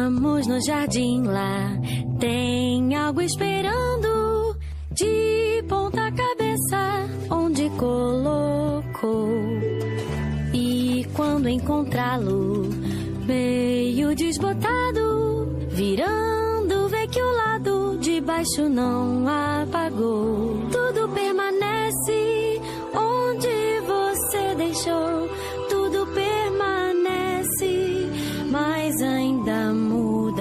Vamos no jardim lá, tem algo esperando, de ponta cabeça onde colocou. E quando encontrá-lo, meio desbotado, virando, vê que o lado de baixo não apagou. Tudo permanece onde você deixou, tudo permanece, mas ainda muda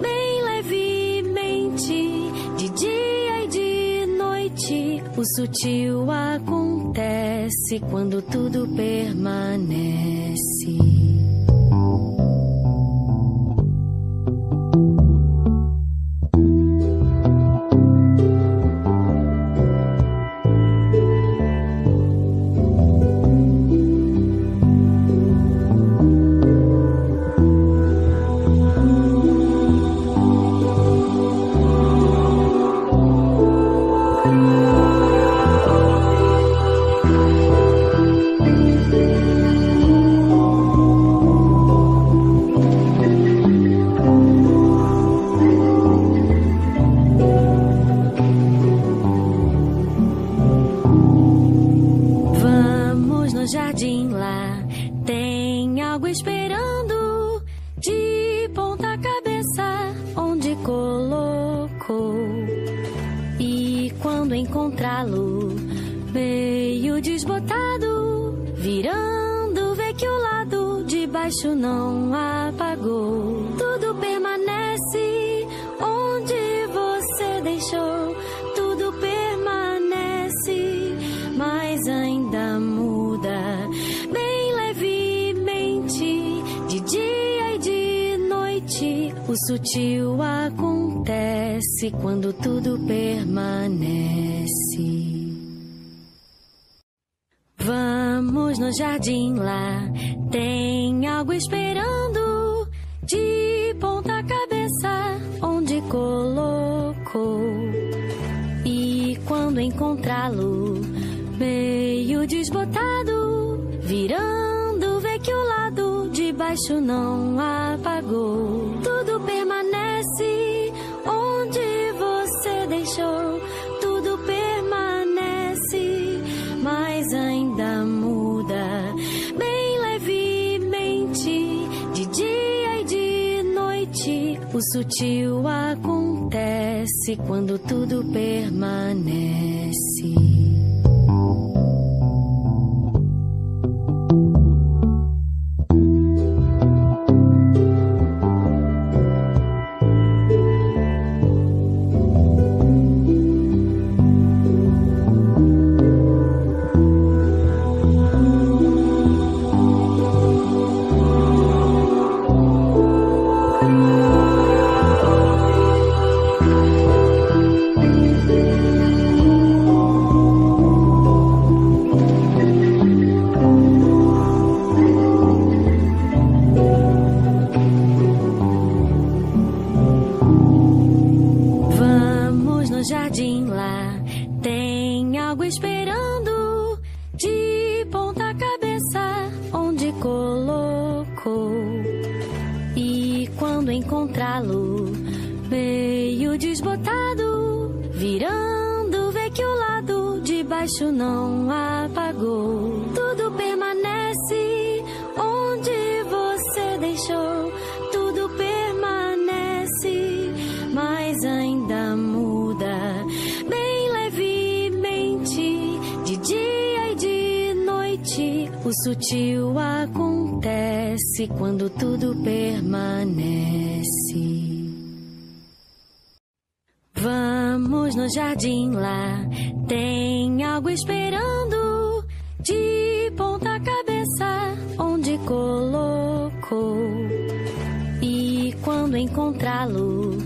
bem levemente, de dia e de noite. O sutil acontece quando tudo permanece. Encontrá-lo, meio desbotado, virando, vê que o lado de baixo não apagou. Tudo permanece onde você deixou, tudo permanece, mas ainda muda bem levemente, de dia e de noite. O sutil acontece quando tudo permanece. Vamos no jardim lá, tem algo esperando, de ponta cabeça onde colocou. E quando encontrá-lo, meio desbotado, virando, vê que o lado de baixo não apagou. Tudo permanece onde você deixou, tudo permanece, mas ainda muda bem levemente, de dia e de noite. O sutil acontece quando tudo permanece. Jardim lá, tem algo esperando, de ponta cabeça onde colocou. E quando encontrá-lo, meio desbotado, virando, vê que o lado de baixo não apagou. Tudo permanece onde você deixou, tudo permanece, mas ainda muda bem levemente, de dia e de noite. O sutil acontece quando tudo permanece. Vamos no jardim lá, tem algo esperando, de ponta cabeça onde colocou. E quando encontrá-lo,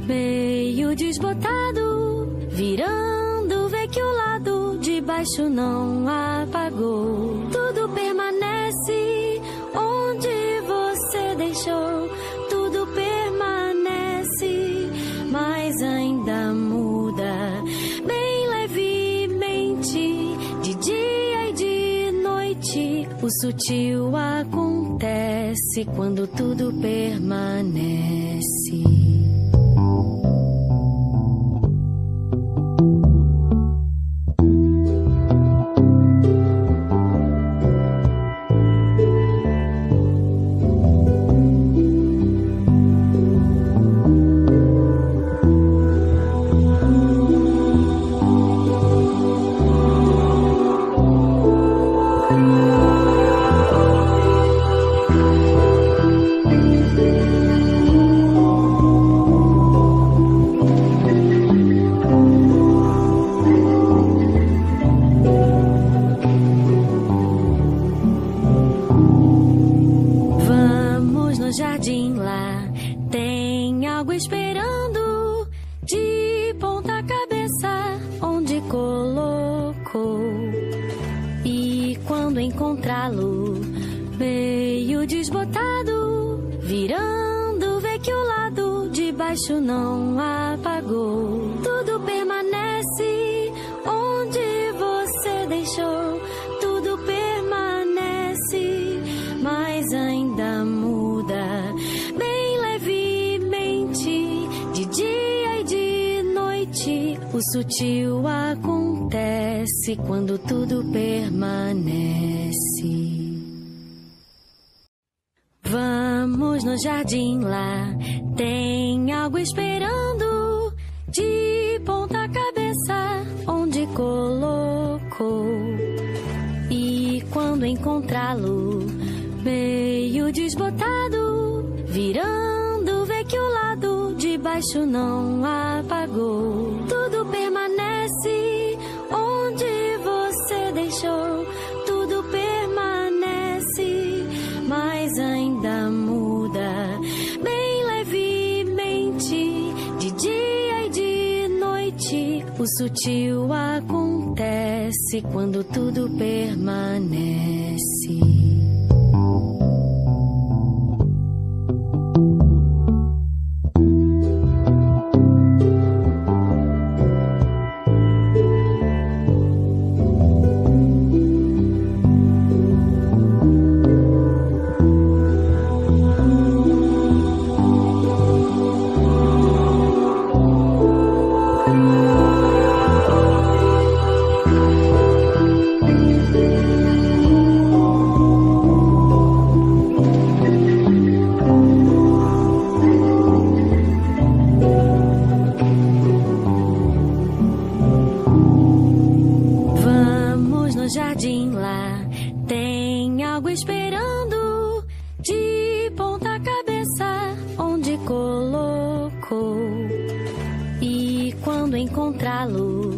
meio desbotado, virando, vê que o lado de baixo não apagou. Tudo permanece onde você deixou, tudo permanece, mas ainda muda bem levemente, de dia e de noite. O sutil acontece acontece quando tudo permanece. Jardim lá tem algo esperando de ponta cabeça onde colocou. E quando encontrá-lo meio desbotado, virando, vê que o lado de baixo não apagou. Tudo permanece onde você deixou. Tudo permanece, mas ainda muda bem levemente, de dia e de noite. O sutil acontece quando tudo permanece. Vamos no jardim lá, tem algo esperando de ponta cabeça onde colocou. E quando encontrá-lo meio desbotado, virando, vê que o lado de baixo não apagou. Tudo permanece onde você deixou. Tudo permanece, mas ainda muda bem levemente, de dia e de noite. O sutil acontece quando tudo permanece. Jardim lá tem algo esperando de ponta cabeça onde colocou. E quando encontrá-lo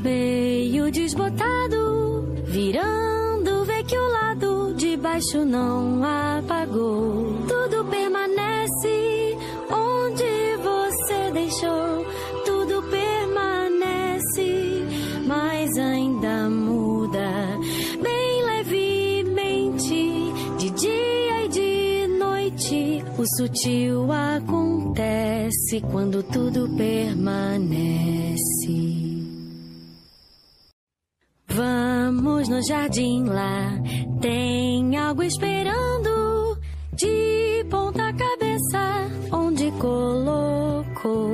meio desbotado, virando, vê que o lado de baixo não apagou. Tudo permanece onde você deixou. Tudo permanece, mas ainda muda bem levemente, de dia e de noite. O sutil acontece quando tudo permanece. Vamos no jardim lá, tem algo esperando de ponta cabeça onde colocou.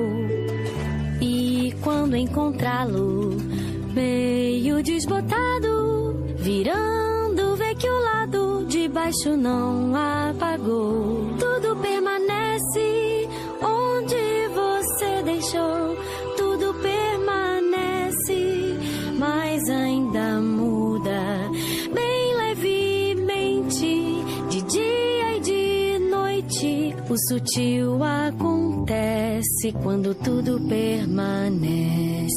E quando encontrá-lo meio desbotado, virando, vê que o lado de baixo não apagou. Tudo permanece onde você deixou. Tudo permanece, mas ainda muda bem levemente, de dia e de noite. O sutil acontece quando tudo permanece.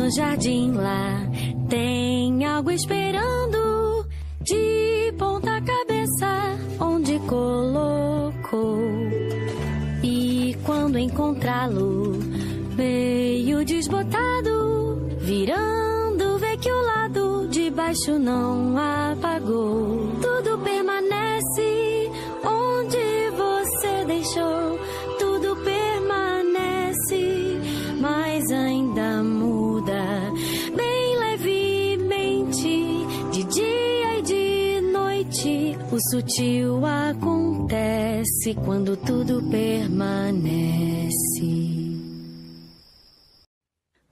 no jardim lá, tem algo esperando, de ponta cabeça, onde colocou. E quando encontrá-lo, meio desbotado, virando, vê que o lado de baixo não apagou. Tudo permanece onde você deixou, tudo permanece, mas ainda muda bem levemente, de dia e de noite. O sutil acontece quando tudo permanece.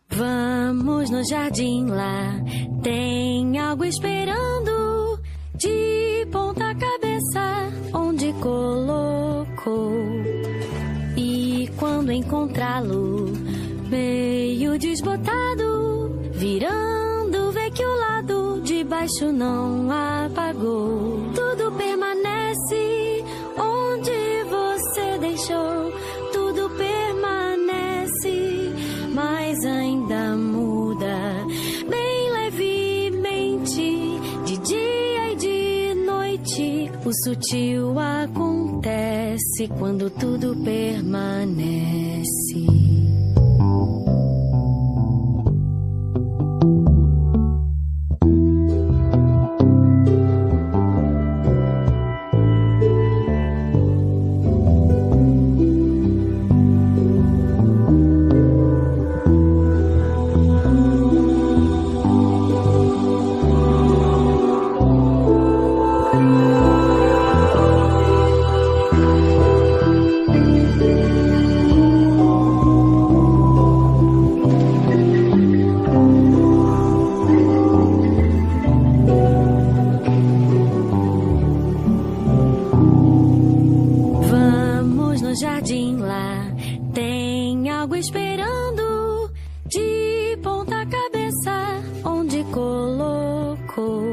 Vamos no jardim lá, tem algo esperando, de ponta cabeça, onde colocou. E quando encontrá-lo, meio desbotado, virando, vê que o lado de baixo não apagou. Tudo permanece onde você deixou, tudo permanece, mas ainda muda bem levemente, de dia e de noite. O sutil acontece quando tudo permanece. Jardim lá, tem algo esperando, de ponta cabeça, onde colocou.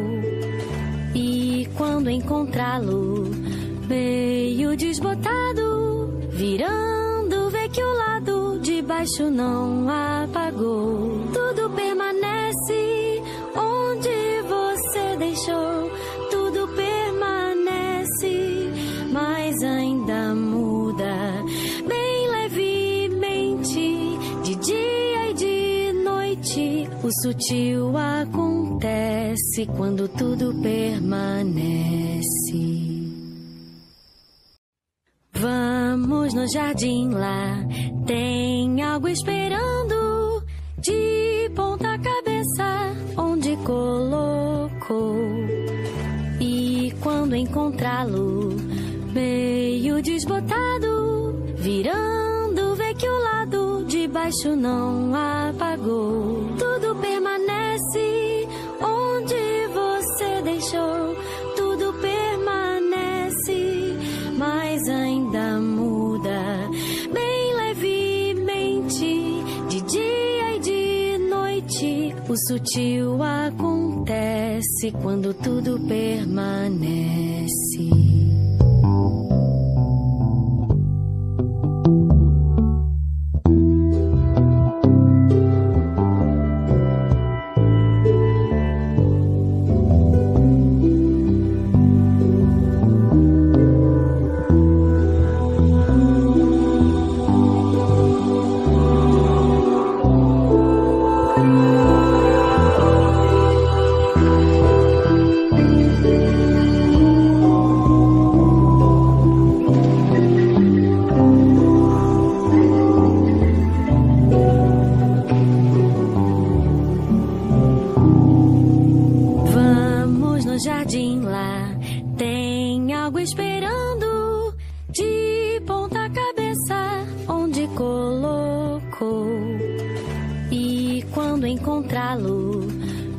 E quando encontrá-lo, meio desbotado, virando, vê que o lado de baixo não apagou. Tudo permanece onde você deixou, tudo permanece, mas ainda muda bem levemente, de dia e de noite. O sutil acontece quando tudo permanece. Vamos no jardim lá, tem algo esperando, de ponta cabeça, onde colocou. E quando encontrá-lo, meio desbotado, virando, vê que o lado de baixo não apagou. Tudo permanece onde você deixou, tudo permanece, mas ainda muda bem levemente, de dia e de noite. O sutil acontece quando tudo permanece. Jardim lá, tem algo esperando, de ponta cabeça, onde colocou. E quando encontrá-lo,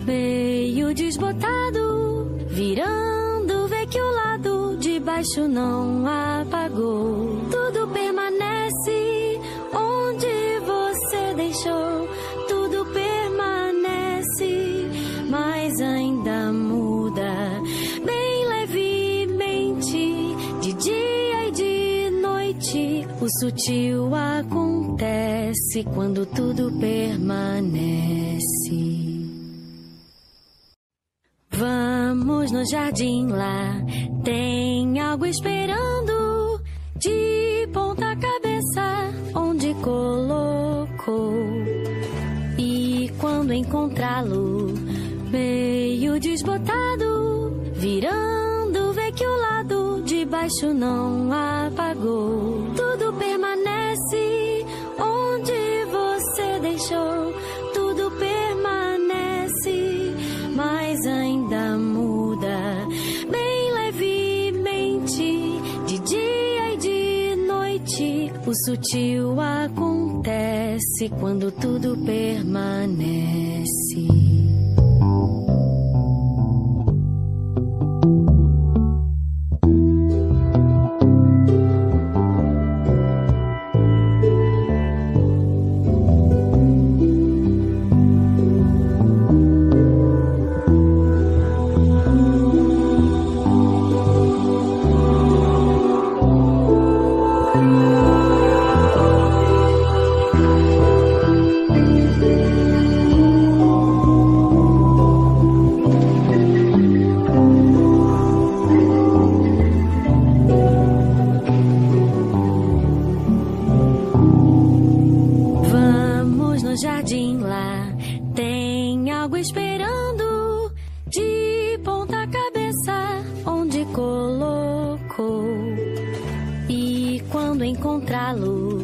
meio desbotado, virando, vê que o lado de baixo não apagou. Tudo permanece onde você deixou, tudo permanece, mas ainda muda bem levemente, de dia e de noite. O sutil acontece acontece quando tudo permanece. Vamos no jardim lá, tem algo esperando, de ponta cabeça, onde colocou. E quando encontrá-lo, meio desbotado, virando, vê que o lado de baixo não apagou. Tudo permanece onde você deixou, tudo permanece, mas ainda muda bem levemente, de dia e de noite. O sutil acontece quando tudo permanece. Jardim lá, tem algo esperando, de ponta cabeça, onde colocou. E quando encontrá-lo,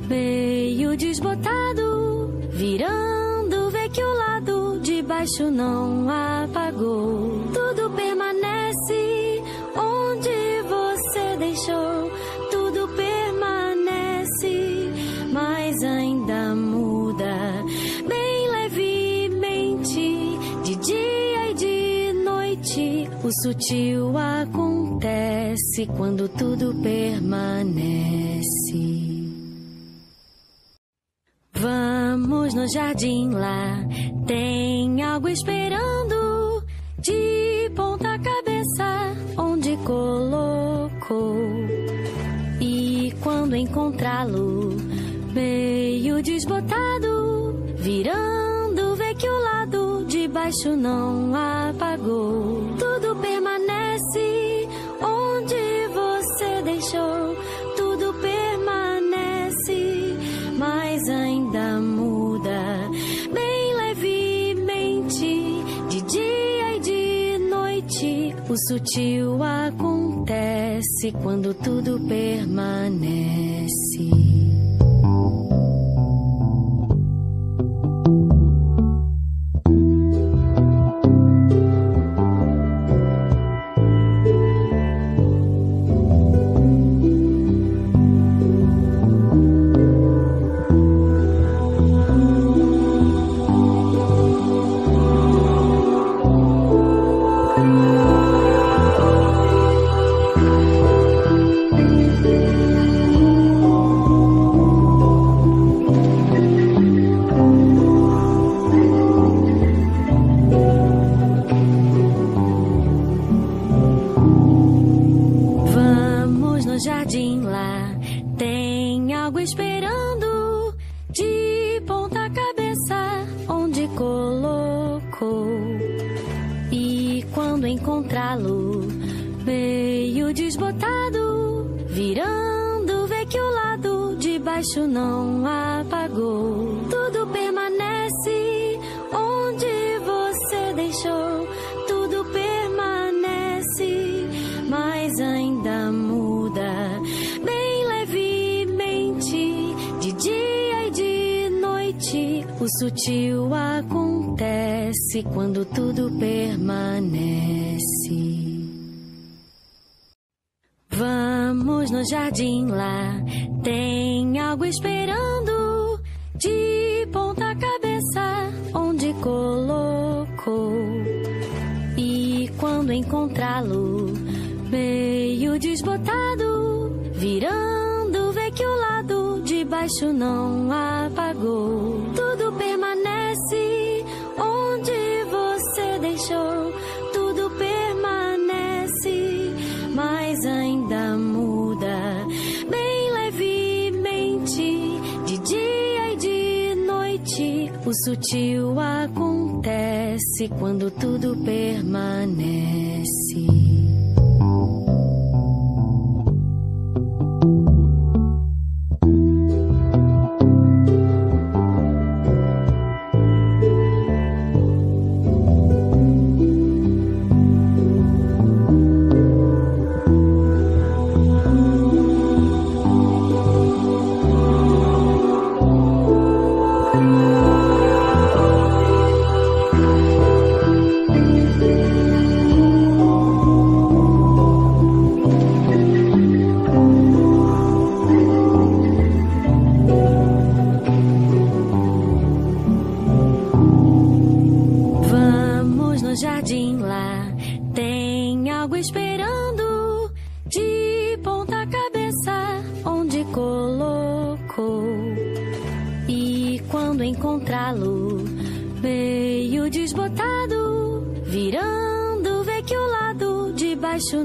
meio desbotado, virando, vê que o lado de baixo não apagou. Tudo permanece onde você deixou, tudo permanece, mas ainda muda bem levemente, de dia e de noite. O sutil acontece quando tudo permanece. Vamos no jardim lá, tem algo esperando, de ponta cabeça, onde colocou. E quando encontrá-lo, meio desbotado, virando, vê que o lado de baixo não apagou. Tudo permanece onde você deixou, tudo permanece, mas ainda muda bem levemente, de dia e de noite. O sutil acontece quando tudo permanece. Jardim lá, tem algo esperando, de ponta cabeça, onde colocou. E quando encontrá-lo, meio desbotado, virando, vê que o lado de baixo não apagou. Tudo permanece onde você deixou, tudo permanece, mas ainda muda bem levemente, de dia e de noite. O sutil acontece quando tudo permanece. Vamos no jardim lá, tem algo esperando, de ponta cabeça, onde colocou. E quando encontrá-lo, meio desbotado, virando, vê que o lado de baixo não apagou. Tudo permanece onde você deixou, tudo permanece, mas ainda muda bem levemente, de dia e de O sutil acontece quando tudo permanece.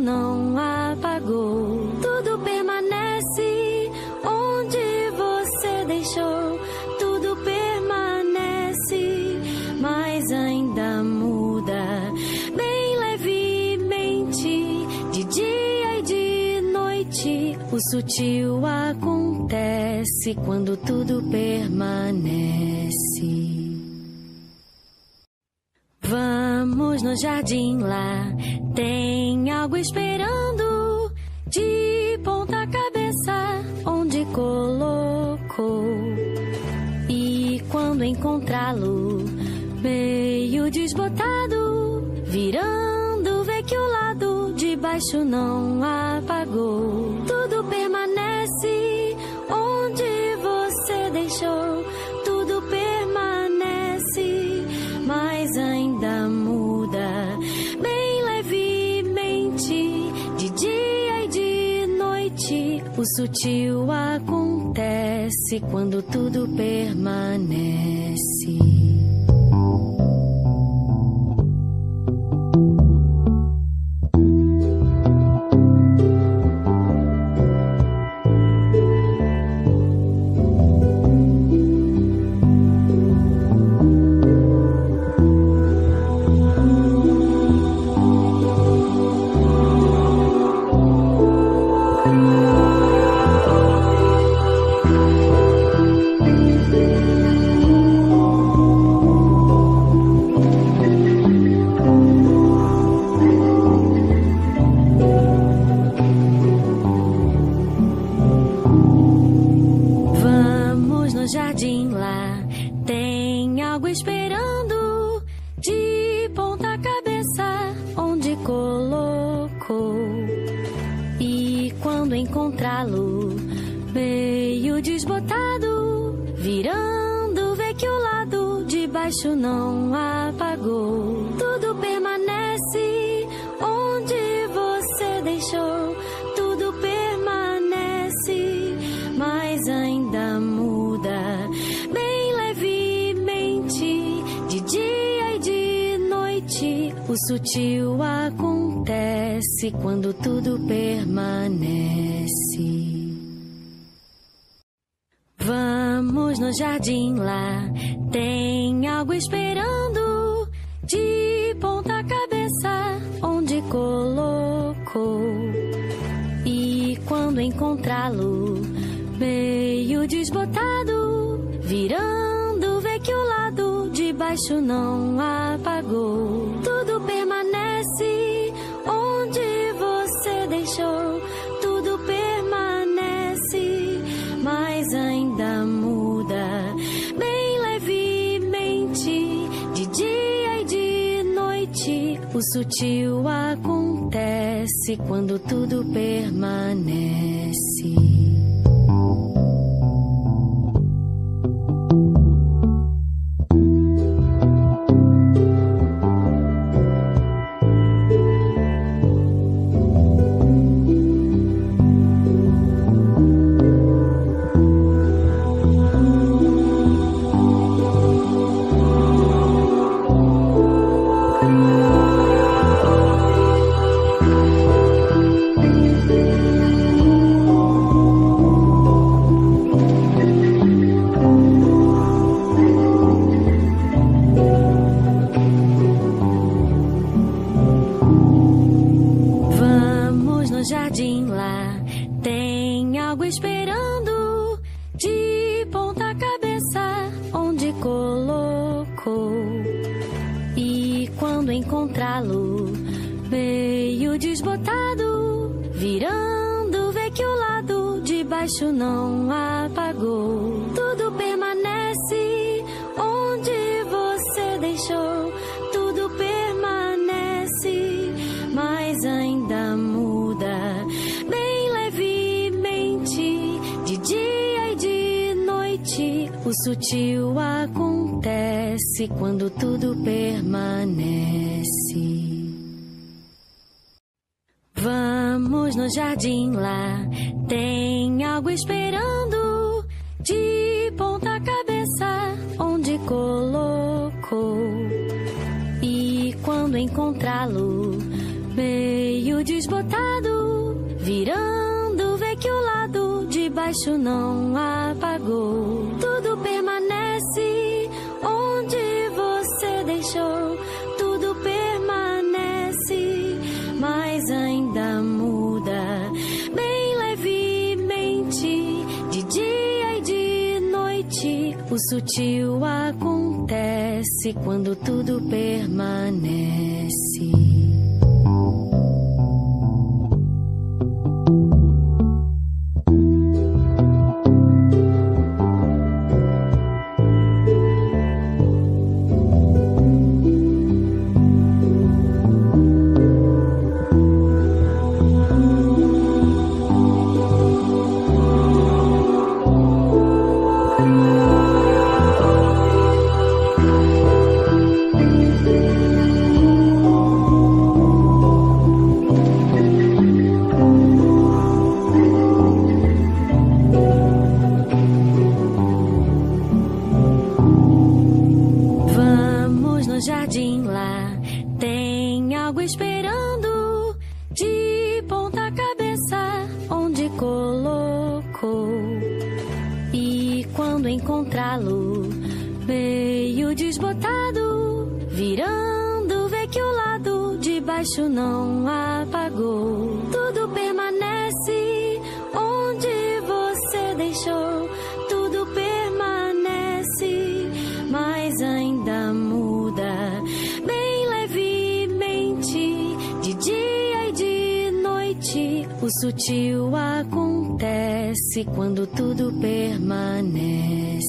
Não apagou, tudo permanece onde você deixou, tudo permanece, mas ainda muda bem levemente, de dia e de noite. O sutil acontece quando tudo permanece. Vamos no jardim lá, tem algo esperando, de ponta cabeça onde colocou. E quando encontrá-lo, meio desbotado, virando, vê que o lado de baixo não apagou. Tudo permanece onde você deixou, tudo permanece, mas ainda muda bem levemente, de dia e de noite. O sutil acontece quando tudo permanece. Não apagou, tudo permanece onde você deixou, tudo permanece, mas ainda muda bem levemente, de dia e de noite. O sutil acontece quando tudo permanece. Vamos no jardim lá, tem algo esperando, de ponta cabeça onde colocou. E quando encontrá-lo, meio desbotado, virando, vê que o lado de baixo não apagou. Tudo permanece onde você deixou, tudo permanece, mas ainda muda bem levemente, de dia e de noite. O sutil acontece quando tudo permanece. E quando encontrá-lo, meio desbotado, virando, vê que o lado de baixo não apagou. Tudo permanece onde você deixou. Tudo permanece, mas ainda muda bem levemente, de dia e de noite. O sutil acontece quando tudo permanece. Vamos no jardim lá, tem algo esperando, de ponta cabeça onde colocou. E quando encontrá-lo, meio desbotado, virando, vê que o lado de baixo não apagou. Tudo permanece onde você deixou. Tudo permanece, mas ainda muda bem levemente, de dia e de noite. O sutil acontece quando tudo permanece. Encontrá-lo, meio desbotado, virando, vê que o lado de baixo não apagou. Tudo permanece onde você deixou. Tudo permanece, mas ainda muda bem levemente, de dia e de noite. O sutil acontece quando tudo permanece.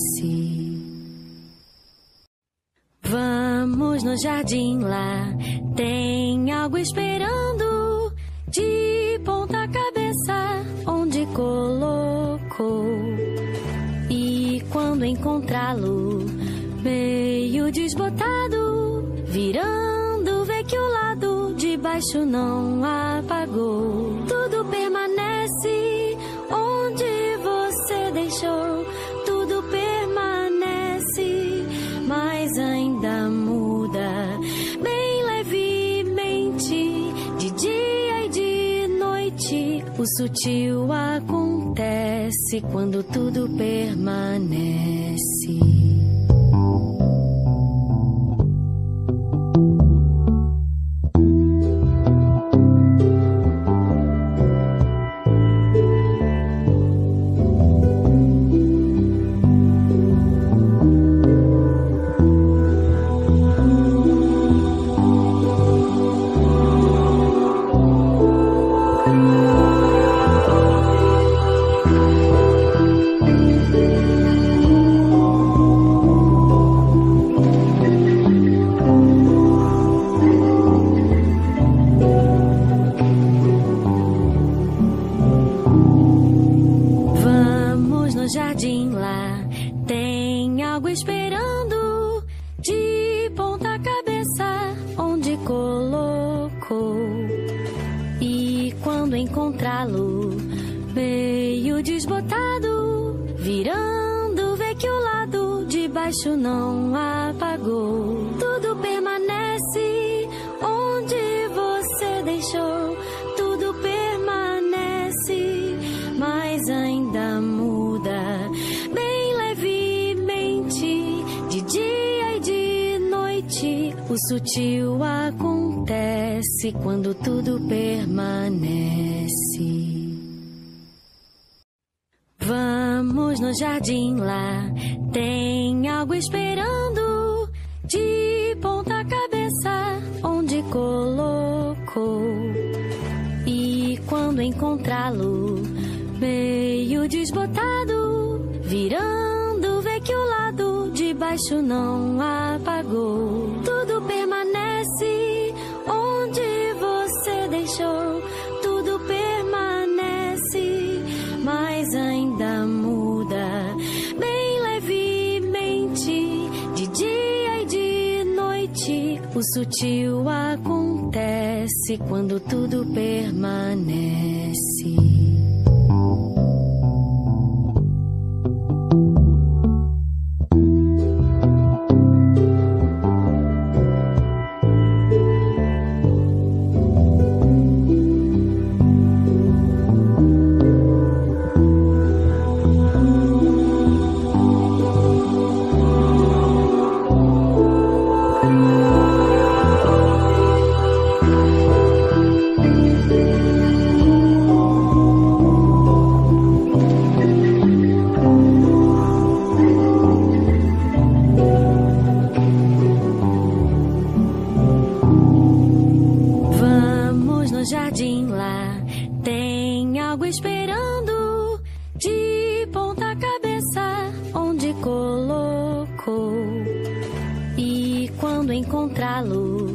Vamos no jardim lá, tem algo esperando, de ponta cabeça onde colocou. E quando encontrá-lo, meio desbotado, virando, vê que o lado de baixo não apagou. Tudo permanece onde você deixou. Tudo permanece, mas ainda muda bem levemente, de dia e de noite. O sutil acontece quando tudo permanece. Jardim lá, tem algo esperando, de ponta cabeça onde colocou. E quando encontrá-lo, meio desbotado, virando, vê que o lado de baixo não apagou. Tudo permanece onde você deixou. Tudo permanece, mas ainda muda bem levemente, de dia e de noite. O sutil acontece quando tudo permanece. Vamos no jardim lá, tem algo esperando, de E quando encontrá-lo meio desbotado, virando, vê que o lado de baixo não apagou. Tudo permanece onde você deixou. Tudo permanece, mas ainda muda bem levemente, de dia e de noite. O sutil acontece quando tudo permanece. Jardim lá tem algo esperando, de ponta cabeça onde colocou. E quando encontrá-lo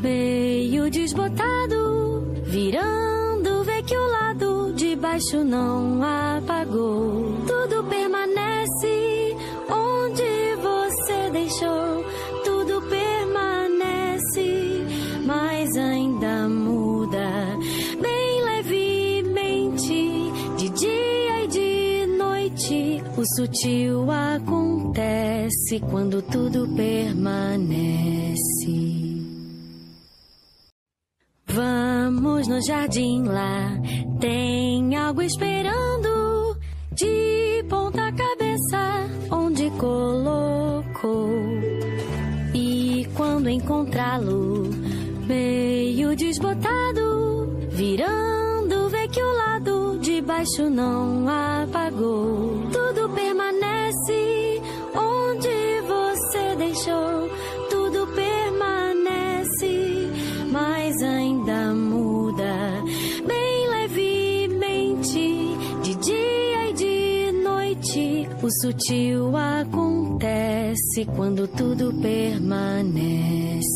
meio desbotado, virando, vê que o lado de baixo não apagou. Tudo permanece onde você deixou. Tudo permanece, mas ainda muda bem levemente, de dia e de noite. O sutil acontece quando tudo permanece. Vamos no jardim lá, tem algo esperando, de ponta cabeça onde colocou. E quando encontrá-lo meio desbotado, virando, vê que o lado de baixo não apagou. Tudo permanece onde você deixou. Tudo permanece, mas ainda muda bem levemente, de dia e de noite. O sutil acontece quando tudo permanece.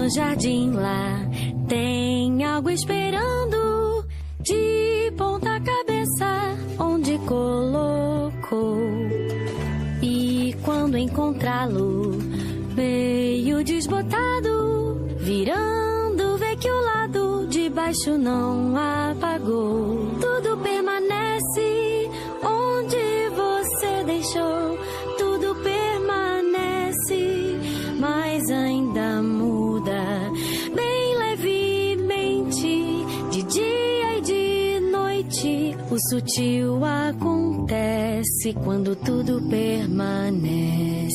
Jardim lá tem algo esperando, de ponta cabeça onde colocou. E quando encontrá-lo meio desbotado, virando, vê que o lado de baixo não apagou. Tudo permanece onde você deixou. Tudo permanece, mas ainda muda bem levemente, de dia e de noite. O sutil acontece quando tudo permanece.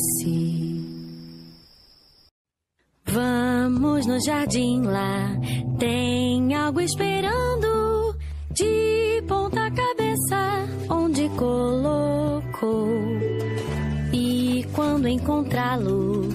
Vamos no jardim lá, tem algo esperando, de ponta cabeça onde colocou. E quando encontrá-lo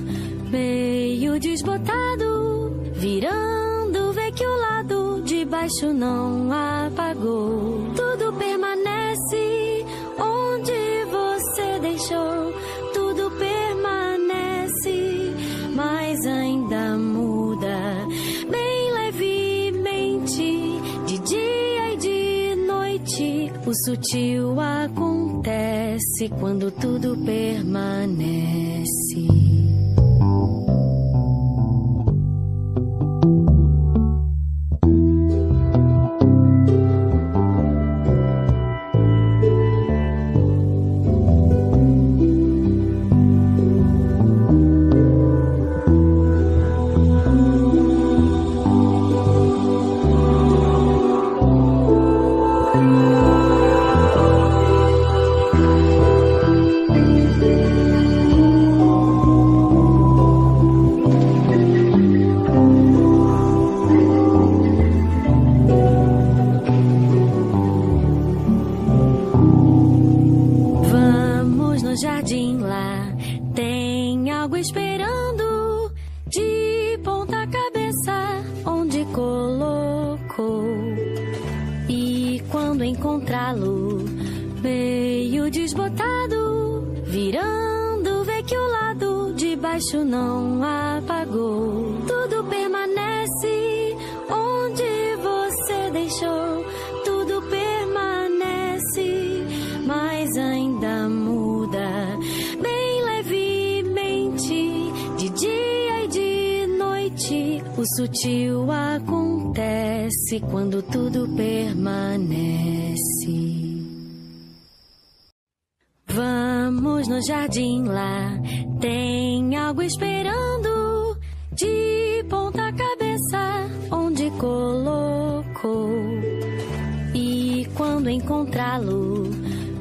meio desbotado, virando, vê que o lado de baixo não apagou. Tudo permanece onde você deixou. Tudo permanece, mas ainda muda bem levemente, de dia e de noite. O sutil acontece quando tudo permanece. encontrá-lo meio desbotado, virando, vê que o lado de baixo não apagou. Tudo permanece onde você deixou. Tudo permanece, mas ainda muda bem levemente, de dia e de noite. O sutil acontece quando tudo permanece. Vamos no jardim lá, tem algo esperando, de ponta cabeça onde colocou. E quando encontrá-lo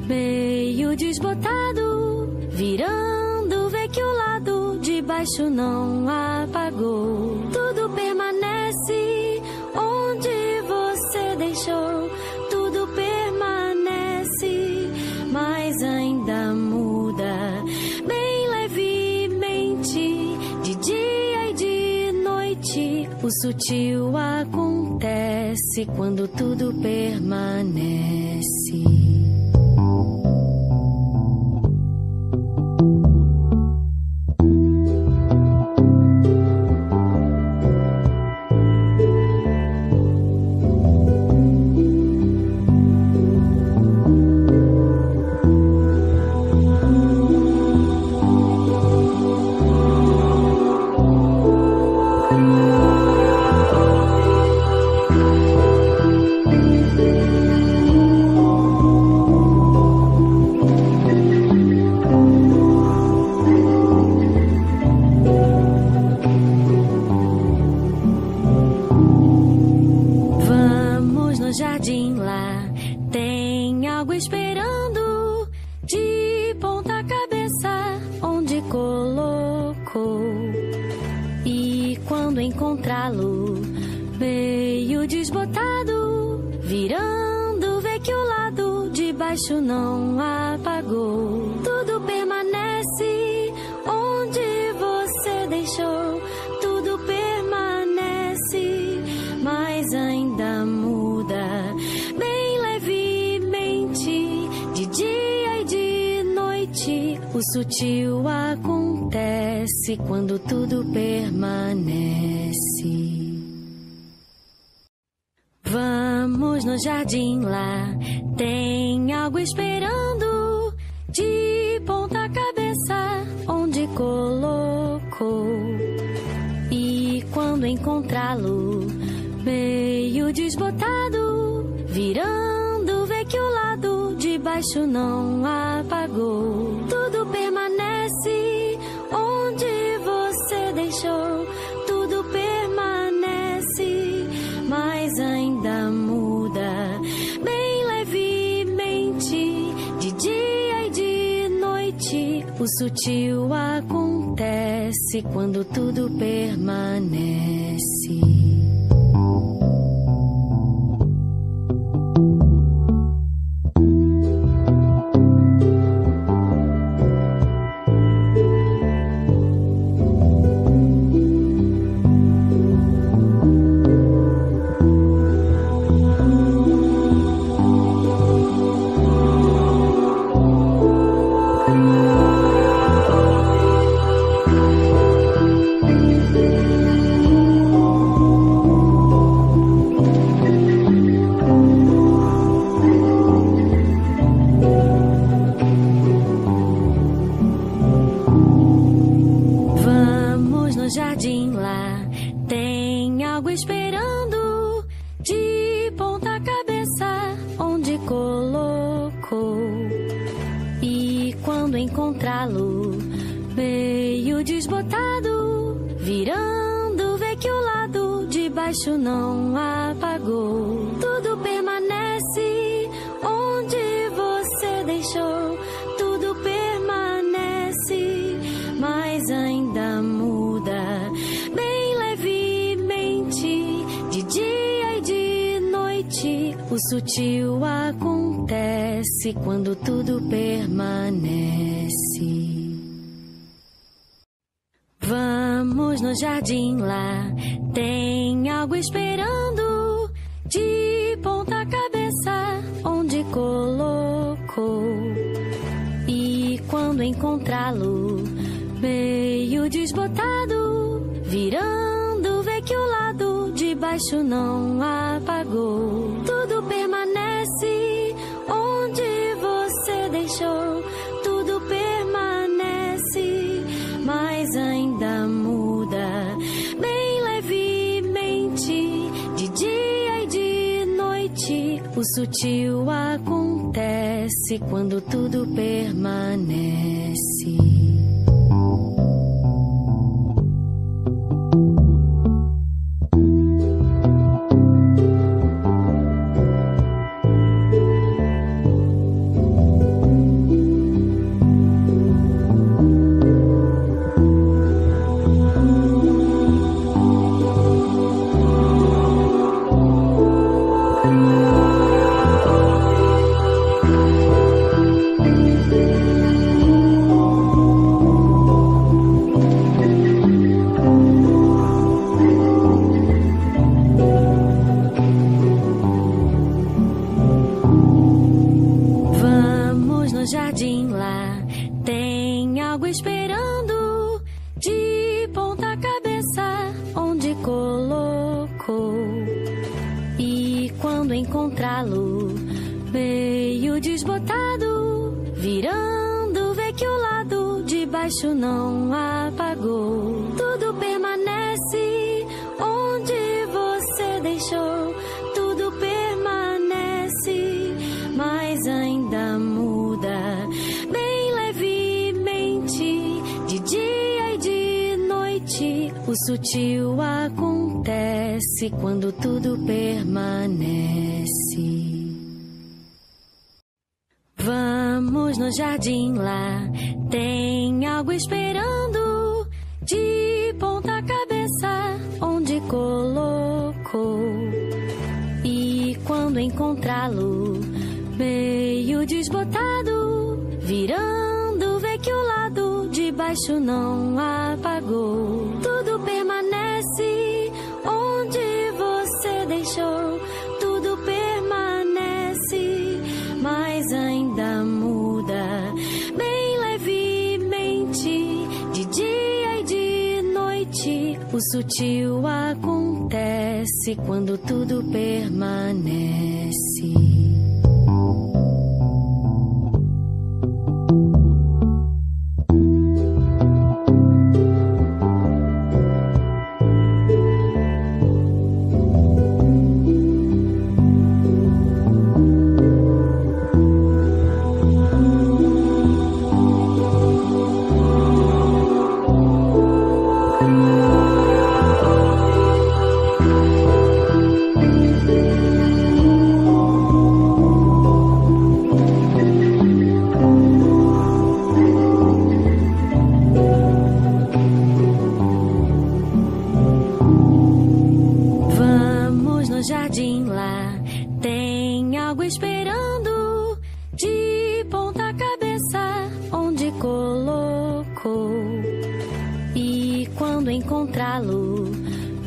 meio desbotado, virando, vê que o lado de baixo não apagou. Tudo permanece onde você deixou. Tudo permanece, mas ainda muda bem levemente, de dia e de noite. O sutil acontece quando tudo permanece. Jardim lá, tem algo esperando, de ponta cabeça onde colocou. E quando encontrá-lo meio desbotado, virando, vê que o lado de baixo não apagou. Tudo permanece onde você deixou. Tudo permanece, mas ainda muda bem levemente, de dia e de noite. O sutil acontece quando tudo permanece. Vamos no jardim lá, tem algo esperando, de ponta cabeça onde colocou. E quando encontrá-lo meio desbotado, virando, vê que o lado de baixo não apagou. Tudo permanece onde você deixou. Tudo permanece, mas ainda muda bem levemente, de dia e de noite. O sutil acontece quando tudo permanece. Jardim lá, tem algo esperando, de ponta cabeça onde colocou. E quando encontrá-lo meio desbotado, virando, vê que o lado de baixo não apagou. Tudo permanece onde você deixou. Tudo permanece, mas ainda muda bem levemente, de dia e de noite. O sutil acontece quando tudo permanece. Vamos no jardim lá, tem algo esperando, de ponta cabeça onde colocou. E quando encontrá-lo meio desbotado, virando, vê que o lado de baixo não apagou. Tudo permanece onde você deixou. Tudo permanece, mas ainda muda bem levemente, de dia e de noite. O sutil acontece quando tudo permanece. Jardim lá, tem algo esperando, de ponta cabeça onde colocou. E quando encontrá-lo meio desbotado, virando, vê que o lado de baixo não apagou. Tudo permanece onde você deixou. Tudo permanece, mas ainda muda bem levemente, de dia e de noite. O sutil acontece quando tudo permanece. Vamos no jardim lá, tem algo esperando, de ponta cabeça onde colocou. E quando encontrá-lo meio desbotado, virando, vê que o lado de baixo não apagou. Tudo permanece onde você deixou. Tudo permanece, mas ainda muda bem levemente, de dia e de noite. O sutil acontece quando tudo permanece. Jardim lá, tem algo esperando, de ponta cabeça onde colocou. E quando encontrá-lo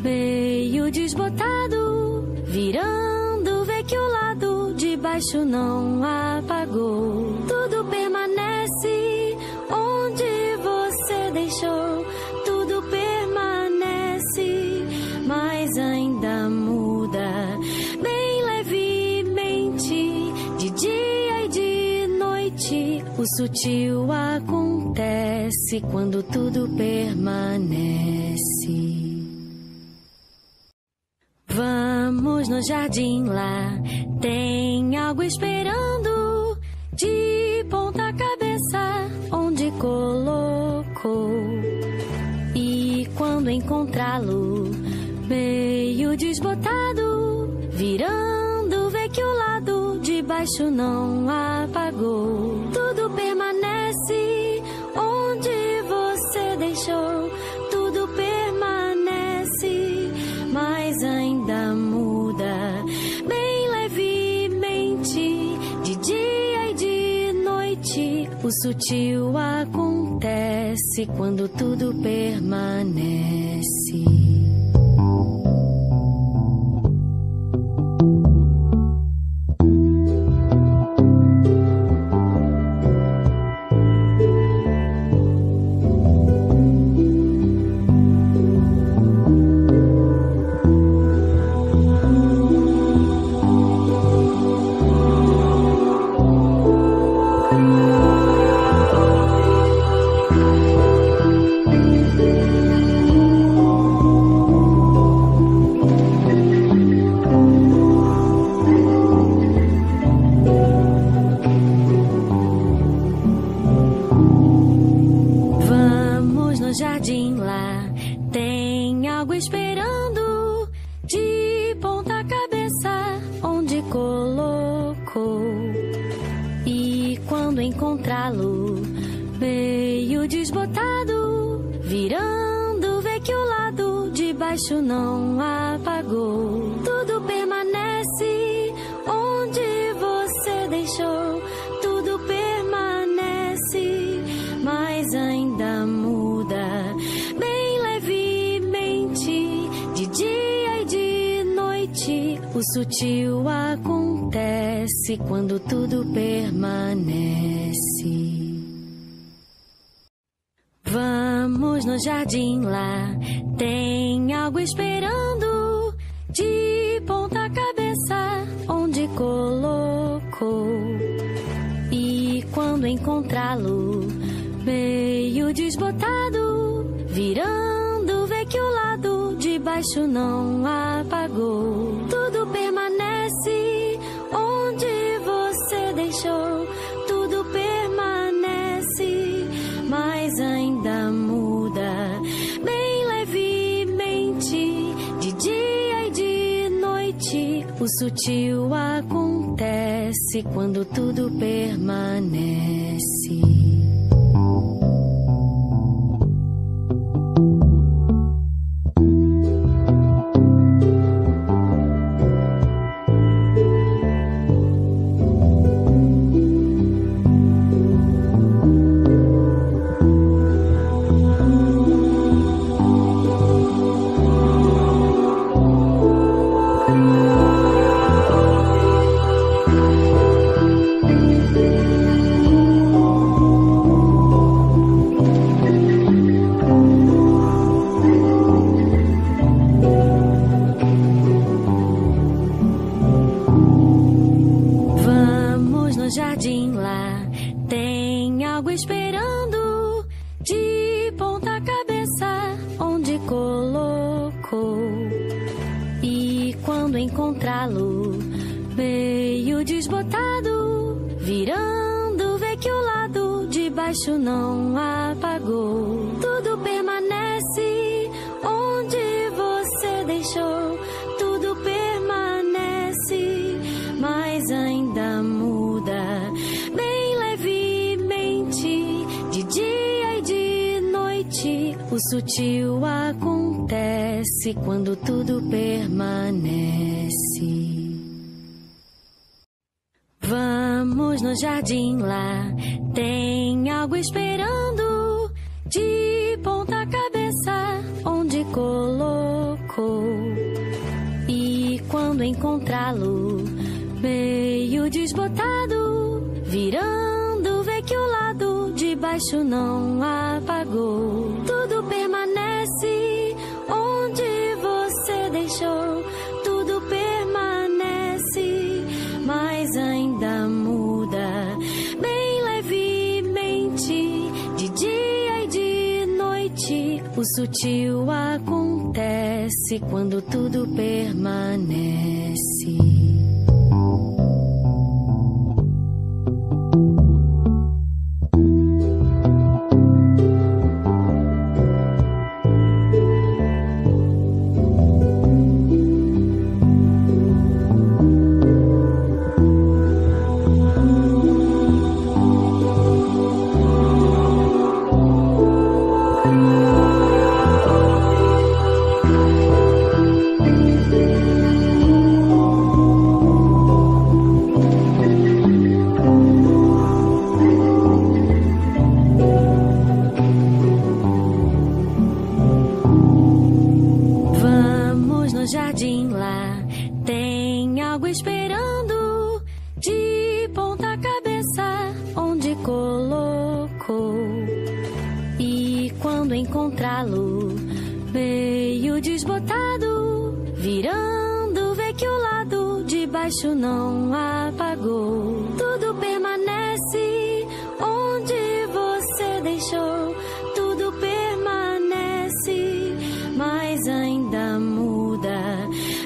meio desbotado, virando, vê que o lado de baixo não apagou. Tudo permanece onde você deixou. Tudo permanece, mas ainda muda bem levemente, de dia e de noite. O sutil acontece quando tudo permanece. Vamos no jardim lá, tem algo esperando, de ponta cabeça onde colocou. E quando encontrá-lo meio desbotado, virando, vê que o lado de baixo não apagou. Tudo permanece onde você deixou. Tudo permanece, mas ainda muda bem levemente, de dia e de noite. O sutil acontece quando tudo permanece. algo esperando de ponta cabeça onde colocou. E quando encontrá-lo meio desbotado, virando, vê que o lado de baixo não apagou. Tudo permanece onde você deixou. Tudo permanece, mas ainda muda bem levemente, de dia e de noite. O sutil acontece quando tudo permanece. Vamos no jardim lá, tem algo esperando de ponta cabeça onde colocou. E quando encontrá-lo meio desbotado, virando, vê que o lado de baixo não apagou. Tudo permanece onde você deixou. Tudo permanece, mas ainda muda bem levemente, de dia e de noite. O sutil acontece quando tudo permanece. Jardim lá, tem algo esperando de ponta cabeça onde colocou. E quando encontrá-lo meio desbotado, virando, vê que o lado de baixo não apagou. Tudo permanece onde você deixou. Tudo permanece, mas ainda muda bem levemente, de dia e de noite. O sutil acontece quando tudo permanece. Vamos no jardim lá, tem algo esperando de ponta cabeça onde colocou. E quando encontrá-lo meio desbotado, virando, vê que o lado de baixo não apagou. Tudo permanece onde você deixou. Tudo permanece, mas ainda muda bem levemente, de dia e de noite. O sutil acontece quando tudo permanece. Jardim lá, tem algo esperando de ponta cabeça onde colocou. E quando encontrá-lo meio desbotado, virando, vê que o lado de baixo não apagou. Tudo permanece onde você deixou. Tudo permanece, mas ainda muda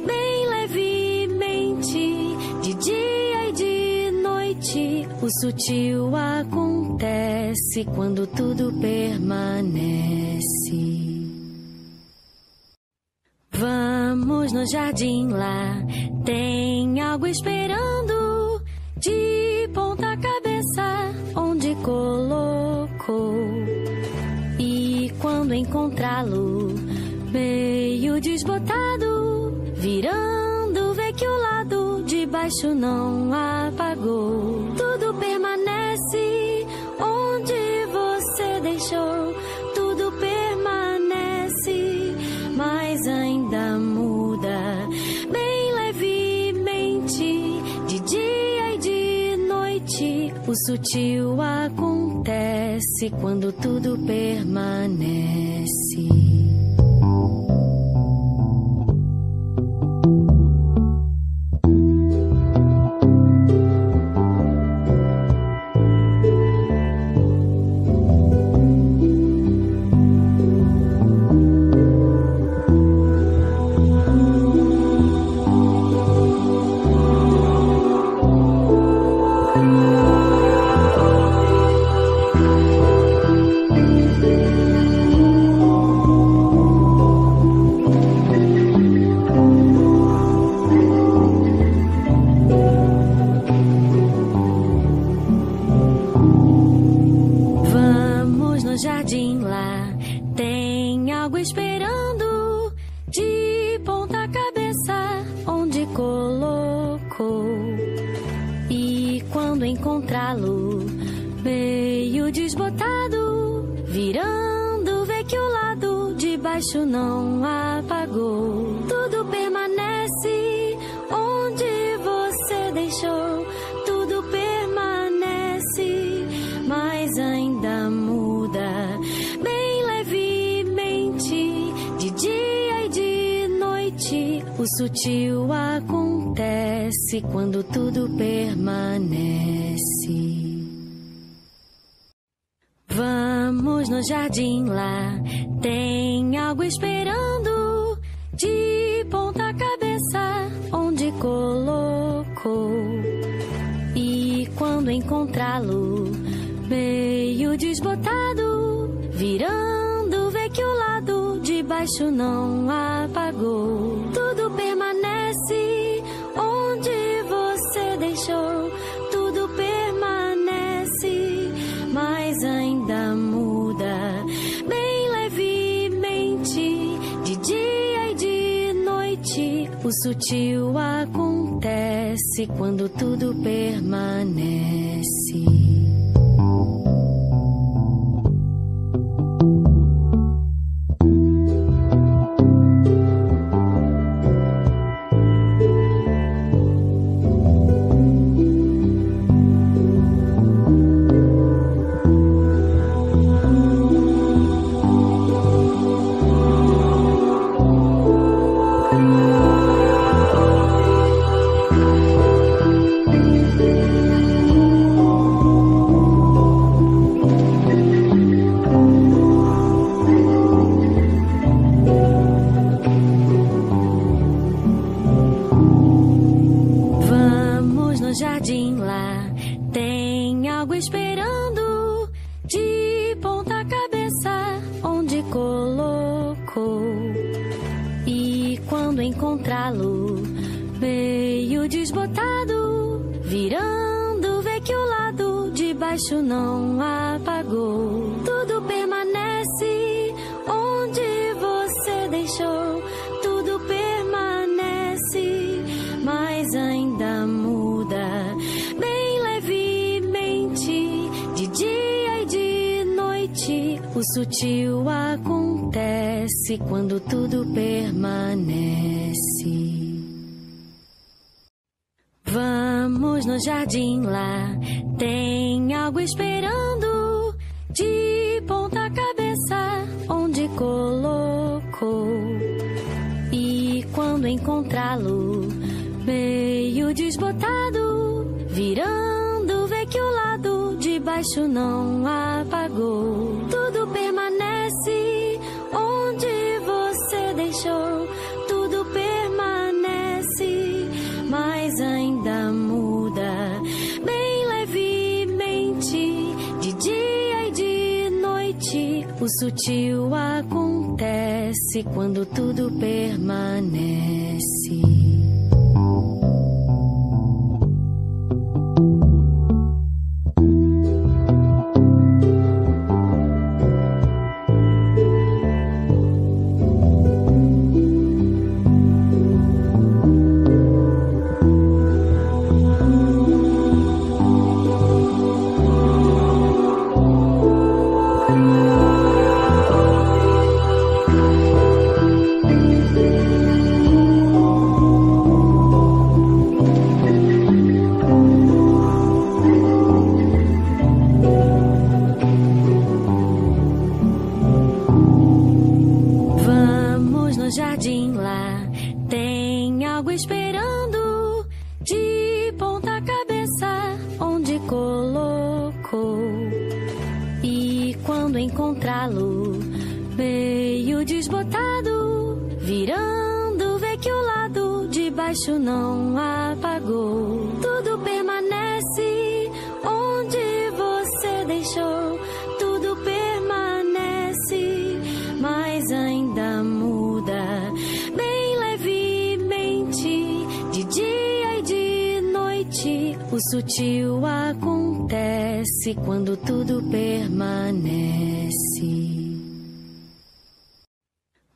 bem levemente, de dia e de noite. O sutil acontece quando tudo permanece. Vamos no jardim lá, tem algo esperando, de ponta cabeça, onde colocou. E quando encontrá-lo, meio desbotado, virando, vê que o lado de baixo não apagou. Tudo permanece onde você deixou, tudo permanece, mas ainda muda bem levemente, de dia e de noite. O sutil acontece quando tudo permanece. Não apagou, tudo permanece onde você deixou, tudo permanece, mas ainda muda bem levemente, de dia e de noite. O sutil acontece quando tudo permanece. Vamos no jardim lá, tem algo esperando, de ponta cabeça, onde colocou. E quando encontrá-lo, meio desbotado, virando, vê que o lado de baixo não apagou. Tudo permanece onde você deixou, tudo permanece, mas ainda muda bem levemente, de dia e de noite. O sutil acontece quando tudo permanece. Jardim lá, tem algo esperando, de ponta cabeça, onde colocou. E quando encontrá-lo, meio desbotado, virando, vê que o lado de baixo não apagou. Tudo permanece onde você deixou, tudo permanece, mas ainda muda bem levemente, de dia e de noite. O sutil acontece quando tudo permanece. Vamos no jardim lá, tem algo esperando, de ponta cabeça, onde colocou. E quando encontrá-lo, meio desbotado, virando, vê que o lado de baixo não apagou. Tudo permanece onde você deixou, tudo permanece, mas ainda muda bem levemente, de dia e de noite. O sutil acontece quando tudo permanece. Jardim lá tem algo esperando de ponta cabeça onde colocou. E quando encontrá-lo meio desbotado, virando, vê que o lado de baixo não apagou. Tudo permanece onde você deixou. Tudo permanece, mas ainda muda bem levemente, de dia e de noite. O sutil acontece quando tudo permanece.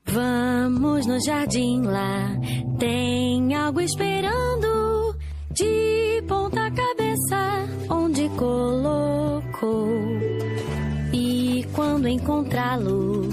Vamos no jardim lá, tem algo esperando de ponta cabeça onde colocou. E quando encontrá-lo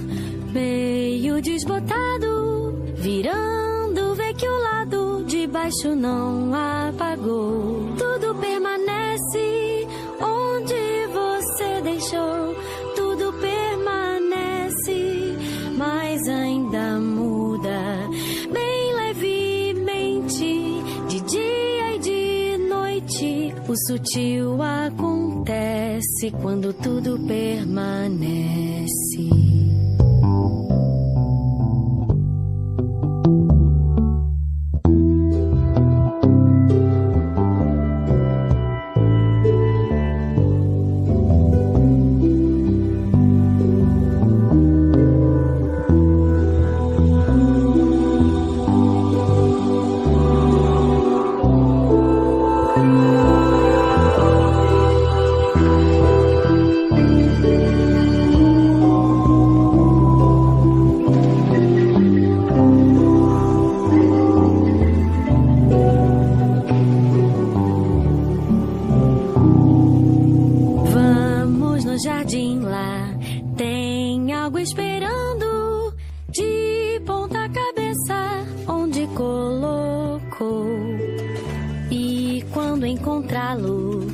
meio desbotado, virando, vê que o lado de baixo não apagou. Tudo permanece onde você deixou. Tudo permanece, mas ainda muda bem levemente, de dia e de noite. O sutil acontece quando tudo permanece. Jardim lá tem algo esperando de ponta cabeça onde colocou. E quando encontrá-lo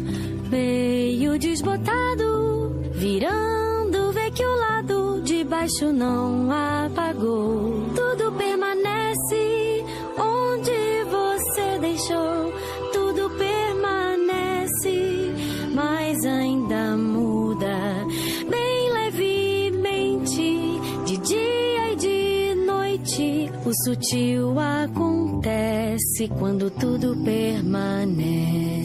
meio desbotado, virando, vê que o lado de baixo não apagou. Tudo permanece onde você deixou. Tudo permanece, mas ainda muda bem levemente, de dia e de noite. O sutil acontece quando tudo permanece.